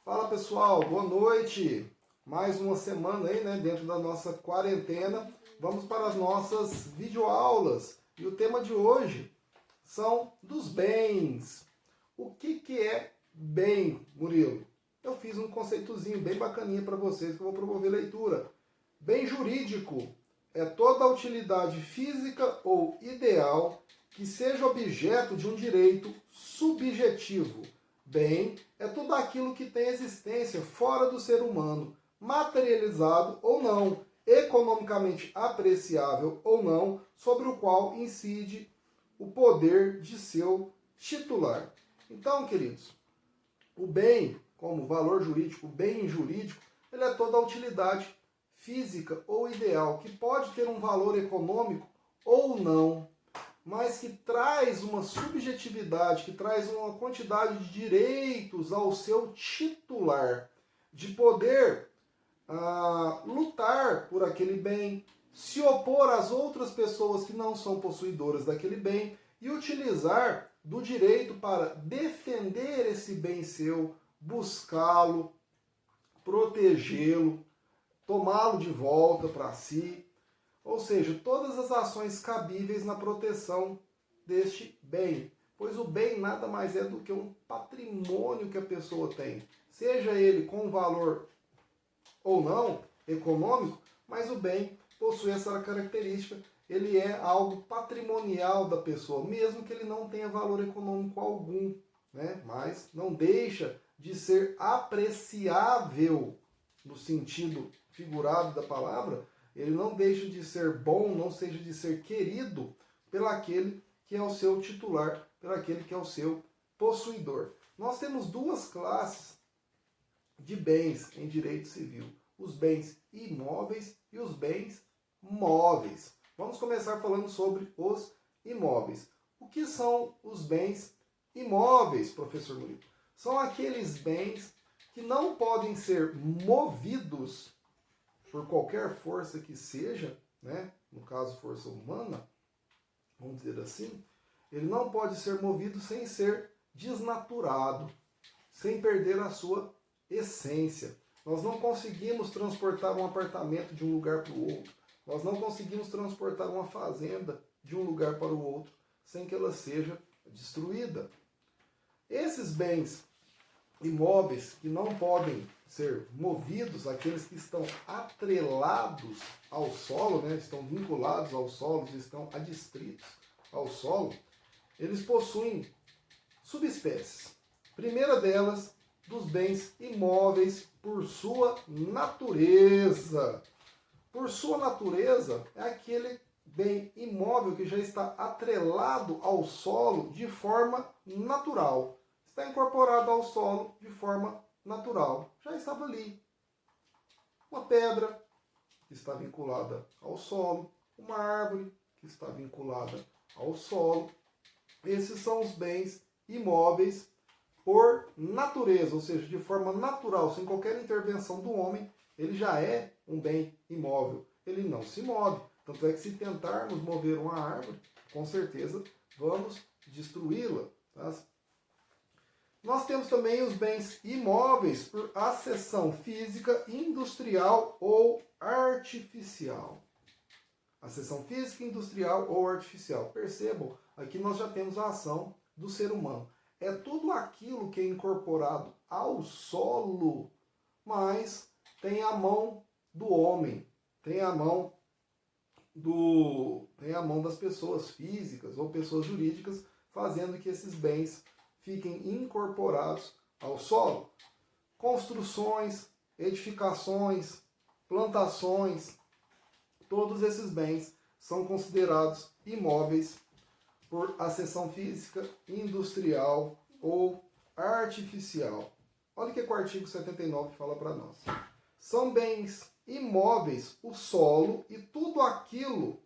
Fala pessoal, boa noite. Mais uma semana aí, né, dentro da nossa quarentena. Vamos para as nossas videoaulas. E o tema de hoje são dos bens. O que é bem, Murilo? Eu fiz um conceitozinho bem bacaninha para vocês que eu vou promover leitura. Bem jurídico é toda a utilidade física ou ideal que seja objeto de um direito subjetivo. Bem é tudo aquilo que tem existência fora do ser humano, materializado ou não, economicamente apreciável ou não, sobre o qual incide o poder de seu titular. Então, queridos, o bem, como valor jurídico, o bem jurídico, ele é toda a utilidade física ou ideal, que pode ter um valor econômico ou não, mas que traz uma subjetividade, que traz uma quantidade de direitos ao seu titular, de poder lutar por aquele bem, se opor às outras pessoas que não são possuidoras daquele bem e utilizar do direito para defender esse bem seu, buscá-lo, protegê-lo, tomá-lo de volta para si. Ou seja, todas as ações cabíveis na proteção deste bem. Pois o bem nada mais é do que um patrimônio que a pessoa tem. Seja ele com valor ou não, econômico, mas o bem possui essa característica. Ele é algo patrimonial da pessoa, mesmo que ele não tenha valor econômico algum, né? Mas não deixa de ser apreciável no sentido figurado da palavra. Ele não deixa de ser bom, não deixa de ser querido pelaquele que é o seu titular, pelaquele que é o seu possuidor. Nós temos duas classes de bens em direito civil: os bens imóveis e os bens móveis. Vamos começar falando sobre os imóveis. O que são os bens imóveis, professor Murilo? São aqueles bens que não podem ser movidos por qualquer força que seja, né? No caso, força humana, vamos dizer assim. Ele não pode ser movido sem ser desnaturado, sem perder a sua essência. Nós não conseguimos transportar um apartamento de um lugar para o outro. Nós não conseguimos transportar uma fazenda de um lugar para o outro sem que ela seja destruída. Esses bens imóveis que não podem ser movidos, aqueles que estão atrelados ao solo, né, estão vinculados ao solo, estão adstritos ao solo, eles possuem subespécies. Primeira delas, dos bens imóveis por sua natureza. Por sua natureza, é aquele bem imóvel que já está atrelado ao solo de forma natural. Está incorporado ao solo de forma natural. Já estava ali. Uma pedra que está vinculada ao solo, uma árvore que está vinculada ao solo. Esses são os bens imóveis por natureza, ou seja, de forma natural, sem qualquer intervenção do homem. Ele já é um bem imóvel. Ele não se move. Tanto é que se tentarmos mover uma árvore, com certeza vamos destruí-la. Tá? Nós temos também os bens imóveis por acessão física, industrial ou artificial. Acessão física, industrial ou artificial. Percebam, aqui nós já temos a ação do ser humano. É tudo aquilo que é incorporado ao solo, mas tem a mão do homem, tem a mão das pessoas físicas ou pessoas jurídicas, fazendo que esses bens fiquem incorporados ao solo. Construções, edificações, plantações, todos esses bens são considerados imóveis por acessão física, industrial ou artificial. Olha o que o artigo 79 fala para nós. São bens imóveis o solo e tudo aquilo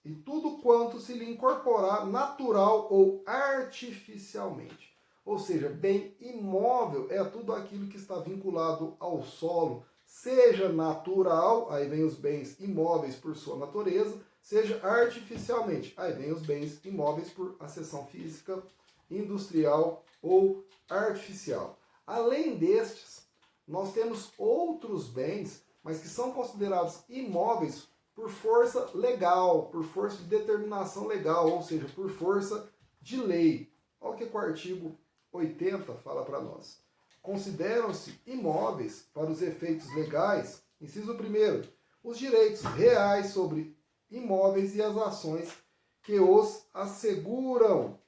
e tudo quanto se lhe incorporar natural ou artificialmente. Ou seja, bem imóvel é tudo aquilo que está vinculado ao solo, seja natural, aí vem os bens imóveis por sua natureza, seja artificialmente, aí vem os bens imóveis por acessão física, industrial ou artificial. Além destes, nós temos outros bens, mas que são considerados imóveis por força legal, por força de determinação legal, ou seja, por força de lei. Olha o que o artigo 80 fala para nós. Consideram-se imóveis, para os efeitos legais, inciso 1º, os direitos reais sobre imóveis e as ações que os asseguram.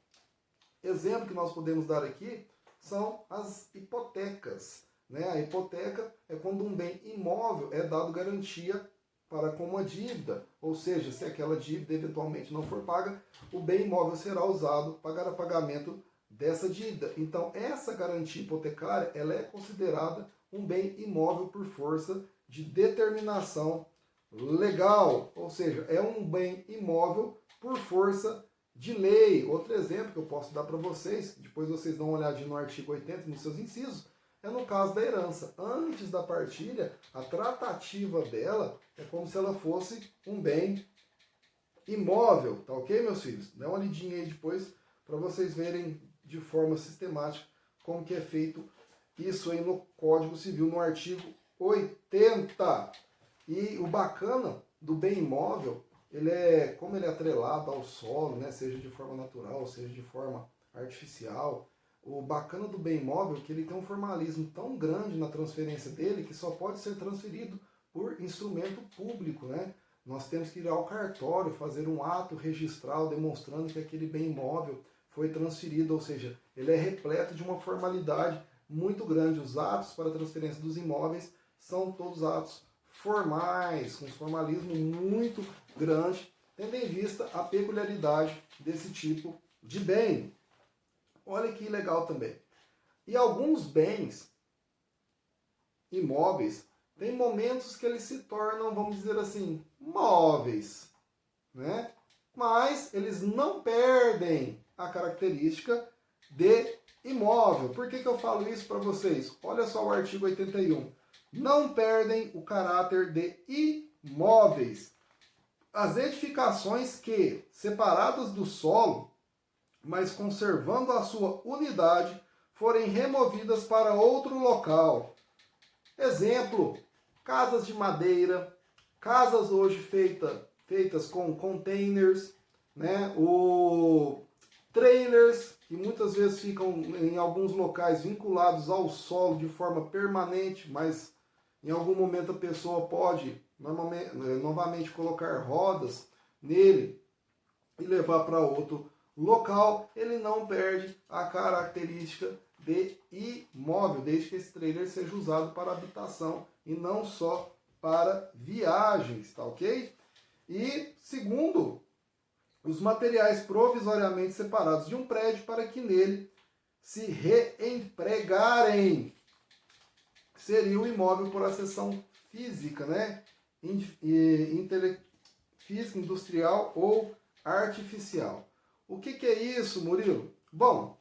Exemplo que nós podemos dar aqui são as hipotecas. Né? A hipoteca é quando um bem imóvel é dado garantia para com uma dívida, ou seja, se aquela dívida eventualmente não for paga, o bem imóvel será usado para o pagamento dessa dívida. Então, essa garantia hipotecária ela é considerada um bem imóvel por força de determinação legal, ou seja, é um bem imóvel por força de lei. Outro exemplo que eu posso dar para vocês, depois vocês dão uma olhadinha no artigo 80, nos seus incisos, é no caso da herança. Antes da partilha, a tratativa dela é como se ela fosse um bem imóvel, tá ok, meus filhos? Dá uma lidinha aí depois para vocês verem de forma sistemática como que é feito isso aí no Código Civil, no artigo 80. E o bacana do bem imóvel, como ele é atrelado ao solo, né, seja de forma natural, seja de forma artificial, o bacana do bem imóvel é que ele tem um formalismo tão grande na transferência dele que só pode ser transferido por instrumento público, né? Nós temos que ir ao cartório, fazer um ato registral demonstrando que aquele bem imóvel foi transferido, ou seja, ele é repleto de uma formalidade muito grande. Os atos para a transferência dos imóveis são todos atos formais, com um formalismo muito grande, tendo em vista a peculiaridade desse tipo de bem. Olha que legal também. E alguns bens imóveis tem momentos que eles se tornam, vamos dizer assim, móveis, né? Mas eles não perdem a característica de imóvel. Por que eu falo isso para vocês? Olha só o artigo 81. Não perdem o caráter de imóveis. As edificações que, separadas do solo, mas conservando a sua unidade, forem removidas para outro local. Exemplo, casas de madeira, casas hoje feitas com containers, né? Trailers, que muitas vezes ficam em alguns locais vinculados ao solo de forma permanente, mas em algum momento a pessoa pode novamente colocar rodas nele e levar para outro local. Ele não perde a característica de imóvel, desde que esse trailer seja usado para habitação e não só para viagens, tá ok? E segundo, os materiais provisoriamente separados de um prédio para que nele se reempregarem. Seria o imóvel por acessão física, né? Física, industrial ou artificial. O que é isso, Murilo? Bom,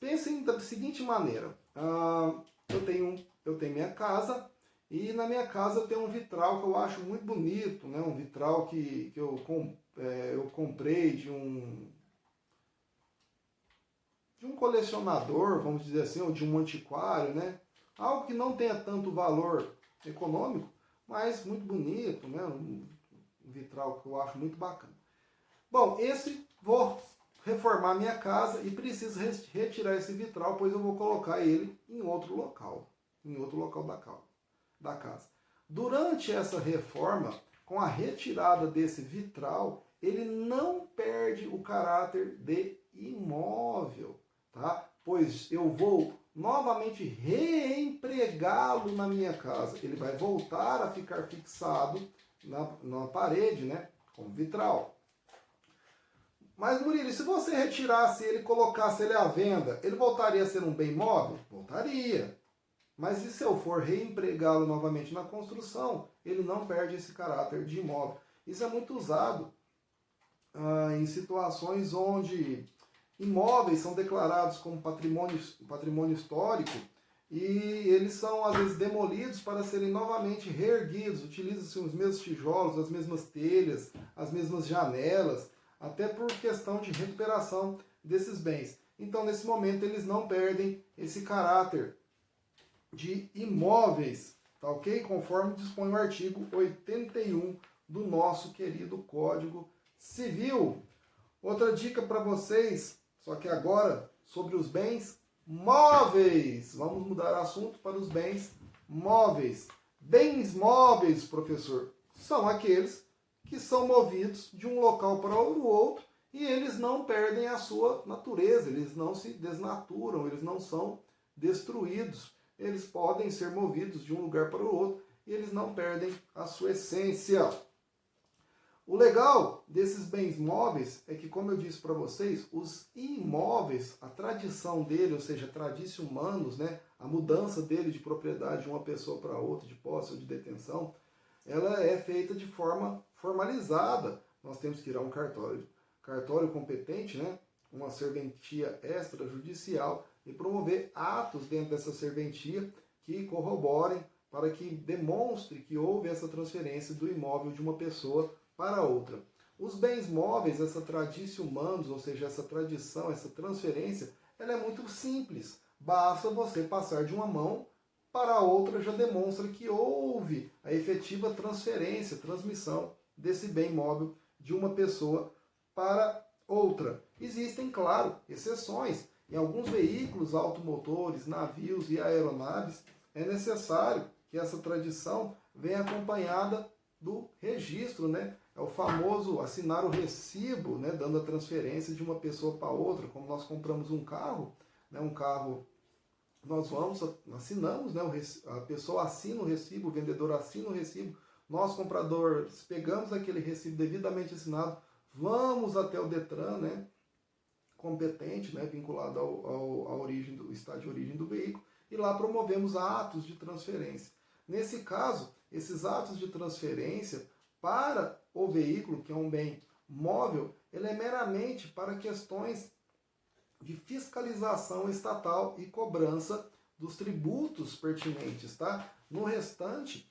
pensem da seguinte maneira. Eu tenho minha casa e na minha casa eu tenho um vitral que eu acho muito bonito, né? Um vitral que eu comprei de um colecionador, vamos dizer assim, ou de um antiquário, né? Algo que não tenha tanto valor econômico, mas muito bonito, né? Um vitral que eu acho muito bacana. Bom, vou reformar minha casa e preciso retirar esse vitral, pois eu vou colocar ele em outro local da casa. Durante essa reforma, com a retirada desse vitral, ele não perde o caráter de imóvel, tá? Pois eu vou novamente reempregá-lo na minha casa. Ele vai voltar a ficar fixado na parede, né? Com vitral. Mas, Murilo, se você retirasse ele e colocasse ele à venda, ele voltaria a ser um bem imóvel? Voltaria. Mas e se eu for reempregá-lo novamente na construção, ele não perde esse caráter de imóvel. Isso é muito usado em situações onde imóveis são declarados como patrimônio histórico e eles são, às vezes, demolidos para serem novamente reerguidos. Utilizam-se os mesmos tijolos, as mesmas telhas, as mesmas janelas, até por questão de recuperação desses bens. Então, nesse momento, eles não perdem esse caráter de imóveis, tá ok? Conforme dispõe o artigo 81 do nosso querido Código Civil. Outra dica para vocês, só que agora sobre os bens móveis. Vamos mudar assunto para os bens móveis. Bens móveis, professor, são aqueles que são movidos de um local para o outro e eles não perdem a sua natureza, eles não se desnaturam, eles não são destruídos. Eles podem ser movidos de um lugar para o outro e eles não perdem a sua essência. O legal desses bens móveis é que, como eu disse para vocês, os imóveis, a tradição dele, ou seja, tradição humanos, né, a mudança dele de propriedade de uma pessoa para outra, de posse ou de detenção, ela é feita de forma formalizada. Nós temos que ir a um cartório competente, né, uma serventia extrajudicial, e promover atos dentro dessa serventia que corroborem para que demonstre que houve essa transferência do imóvel de uma pessoa para outra. Os bens móveis, essa tradição humanos, ou seja, essa tradição, essa transferência, ela é muito simples. Basta você passar de uma mão para a outra, já demonstra que houve a efetiva transferência, transmissão desse bem móvel de uma pessoa para outra. Existem, claro, exceções. Em alguns veículos automotores, navios e aeronaves, é necessário que essa tradição venha acompanhada do registro, né? É o famoso assinar o recibo, né? Dando a transferência de uma pessoa para outra. Como nós compramos um carro, né? Um carro, nós assinamos, né? A pessoa assina o recibo, o vendedor assina o recibo, nós compradores pegamos aquele recibo devidamente assinado, vamos até o Detran, né? Competente, né? Vinculado à origem do estado de origem do veículo, e lá promovemos atos de transferência. Nesse caso, esses atos de transferência para o veículo, que é um bem móvel, ele é meramente para questões de fiscalização estatal e cobrança dos tributos pertinentes, tá? No restante,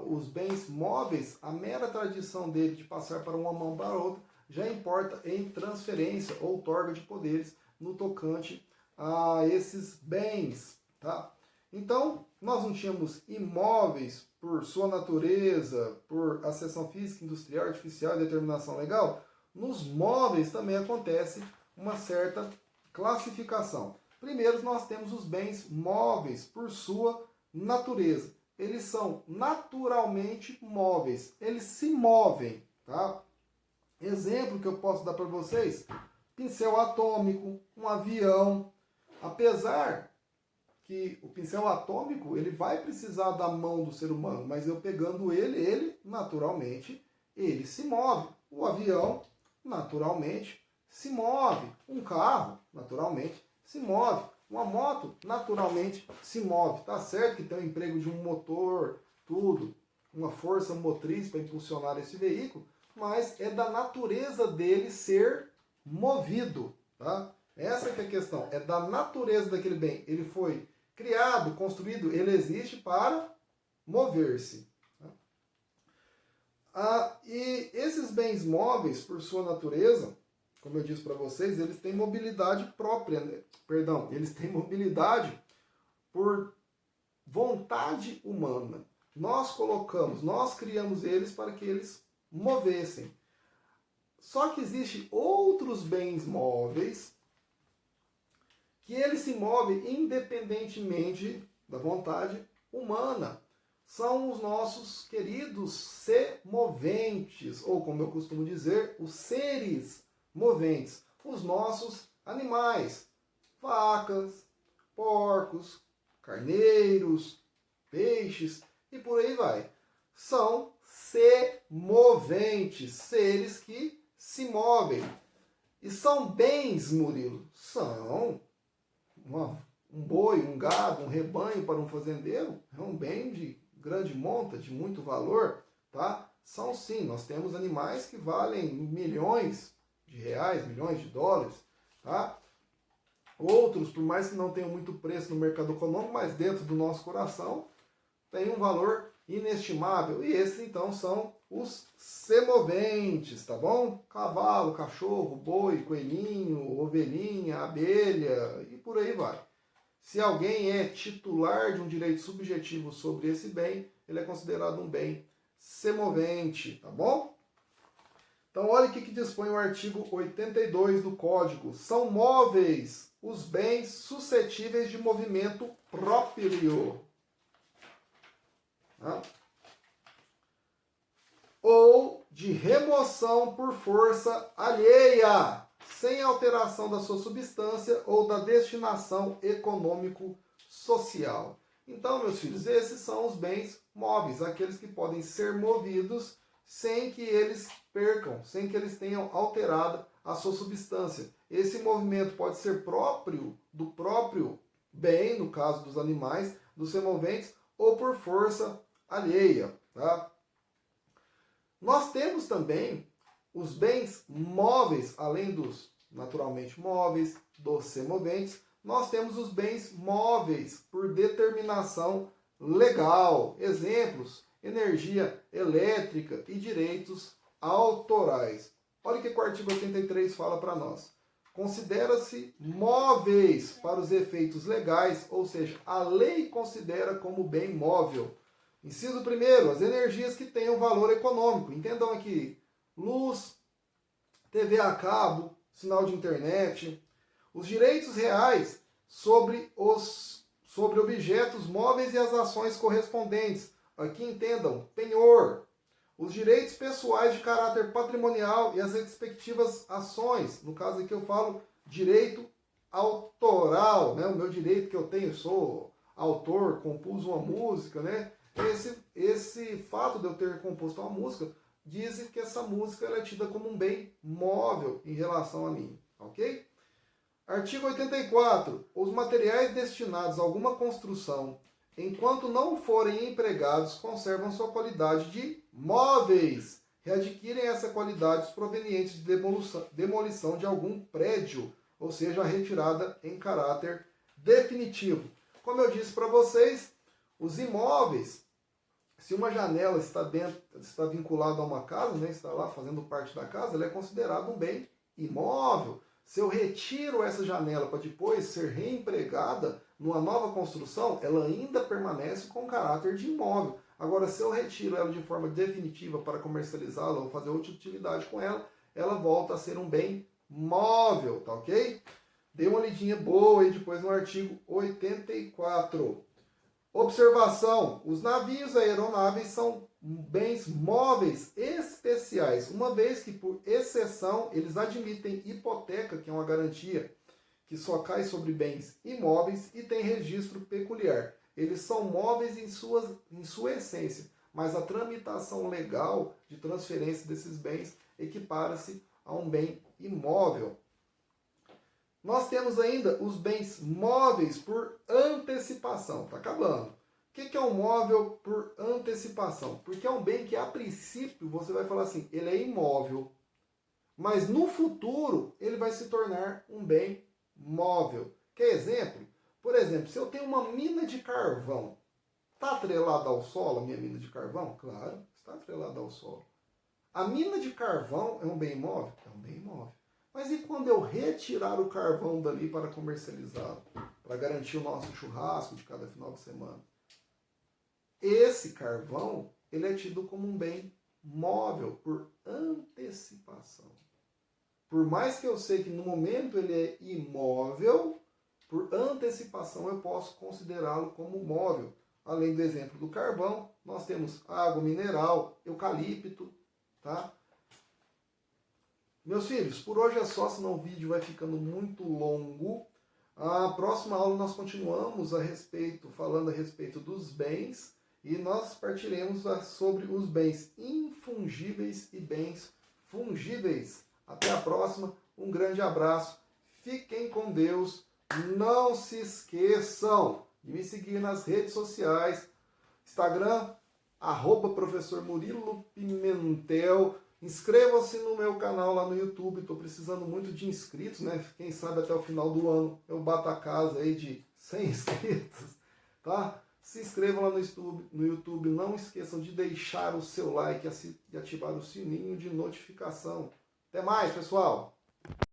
os bens móveis, a mera tradição dele de passar para uma mão para outra, já importa em transferência ou outorga de poderes no tocante a esses bens, tá? Então, nós não tínhamos imóveis por sua natureza, por acessão física, industrial, artificial e determinação legal. Nos móveis também acontece uma certa classificação. Primeiro, nós temos os bens móveis por sua natureza. Eles são naturalmente móveis, eles se movem, tá? Exemplo que eu posso dar para vocês, pincel atômico, um avião. Apesar que o pincel atômico, ele vai precisar da mão do ser humano, mas eu pegando ele naturalmente, ele se move. O avião, naturalmente, se move. Um carro, naturalmente, se move. Uma moto, naturalmente, se move. Tá certo que tem o emprego de um motor, tudo, uma força motriz para impulsionar esse veículo, mas é da natureza dele ser movido, tá? Essa que é a questão, é da natureza daquele bem. Ele foi criado, construído, ele existe para mover-se. Tá? E esses bens móveis, por sua natureza, como eu disse para vocês, eles têm mobilidade própria, né? Perdão, eles têm mobilidade por vontade humana. Nós criamos eles para que eles movessem. Só que existem outros bens móveis que ele se move independentemente da vontade humana. São os nossos queridos semoventes, ou como eu costumo dizer, os seres moventes, os nossos animais, vacas, porcos, carneiros, peixes e por aí vai. São semoventes, seres que se movem. E são bens, Murilo? São. Um boi, um gado, um rebanho para um fazendeiro é um bem de grande monta, de muito valor, tá? São sim, nós temos animais que valem milhões de reais, milhões de dólares, tá? Outros, por mais que não tenham muito preço no mercado econômico, mas dentro do nosso coração, tem um valor inestimável. E esses, então, são os semoventes, tá bom? Cavalo, cachorro, boi, coelhinho, ovelhinha, abelha e por aí vai. Se alguém é titular de um direito subjetivo sobre esse bem, ele é considerado um bem semovente, tá bom? Então, olha o que dispõe o artigo 82 do Código. São móveis os bens suscetíveis de movimento próprio. Tá? Ou de remoção por força alheia, sem alteração da sua substância ou da destinação econômico-social. Então, meus filhos, esses são os bens móveis, aqueles que podem ser movidos sem que eles percam, sem que eles tenham alterado a sua substância. Esse movimento pode ser próprio do próprio bem, no caso dos animais, dos semoventes, ou por força alheia. Tá? Nós temos também os bens móveis, além dos naturalmente móveis, dos semoventes, nós temos os bens móveis por determinação legal. Exemplos: energia elétrica e direitos autorais. Olha o que o artigo 83 fala para nós. Considera-se móveis para os efeitos legais, ou seja, a lei considera como bem móvel. Inciso 1º, as energias que tenham valor econômico. Entendam aqui: luz, TV a cabo, sinal de internet. Os direitos reais sobre objetos móveis e as ações correspondentes. Aqui entendam: penhor. Os direitos pessoais de caráter patrimonial e as respectivas ações. No caso aqui eu falo direito autoral, né? O meu direito que eu tenho, sou autor, compus uma música, né? Esse fato de eu ter composto uma música diz que essa música ela é tida como um bem móvel em relação a mim, ok? Artigo 84. Os materiais destinados a alguma construção, enquanto não forem empregados, conservam sua qualidade de móveis. Readquirem essa qualidade provenientes de demolição de algum prédio, ou seja, a retirada em caráter definitivo. Como eu disse para vocês, os imóveis, se uma janela está vinculada a uma casa, né, está lá fazendo parte da casa, ela é considerada um bem imóvel. Se eu retiro essa janela para depois ser reempregada numa nova construção, ela ainda permanece com caráter de imóvel. Agora, se eu retiro ela de forma definitiva para comercializá-la ou fazer outra utilidade com ela, ela volta a ser um bem móvel, tá ok? Dê uma lidinha boa aí depois no artigo 84. Observação: os navios aeronaves são bens móveis especiais, uma vez que, por exceção, eles admitem hipoteca, que é uma garantia que só cai sobre bens imóveis e tem registro peculiar. Eles são móveis em sua essência, mas a tramitação legal de transferência desses bens equipara-se a um bem imóvel. Nós temos ainda os bens móveis por antecipação. Está acabando. O que é um móvel por antecipação? Porque é um bem que, a princípio, você vai falar assim, ele é imóvel. Mas no futuro, ele vai se tornar um bem móvel. Quer exemplo? Por exemplo, se eu tenho uma mina de carvão, está atrelada ao solo a minha mina de carvão? Claro, está atrelada ao solo. A mina de carvão é um bem imóvel? É um bem imóvel. Mas e quando eu retirar o carvão dali para comercializá-lo? Para garantir o nosso churrasco de cada final de semana? Esse carvão, ele é tido como um bem móvel por antecipação. Por mais que eu sei que no momento ele é imóvel, por antecipação eu posso considerá-lo como móvel. Além do exemplo do carvão, nós temos água mineral, eucalipto, tá? Meus filhos, por hoje é só, senão o vídeo vai ficando muito longo. A próxima aula nós continuamos falando a respeito dos bens, e nós partiremos sobre os bens infungíveis e bens fungíveis. Até a próxima, um grande abraço, fiquem com Deus, não se esqueçam de me seguir nas redes sociais, Instagram, @professor Murilo Pimentel. Inscreva-se no meu canal lá no YouTube, estou precisando muito de inscritos, né? Quem sabe até o final do ano eu bato a casa aí de 100 inscritos, tá? Se inscrevam lá no YouTube, não esqueçam de deixar o seu like e ativar o sininho de notificação. Até mais, pessoal!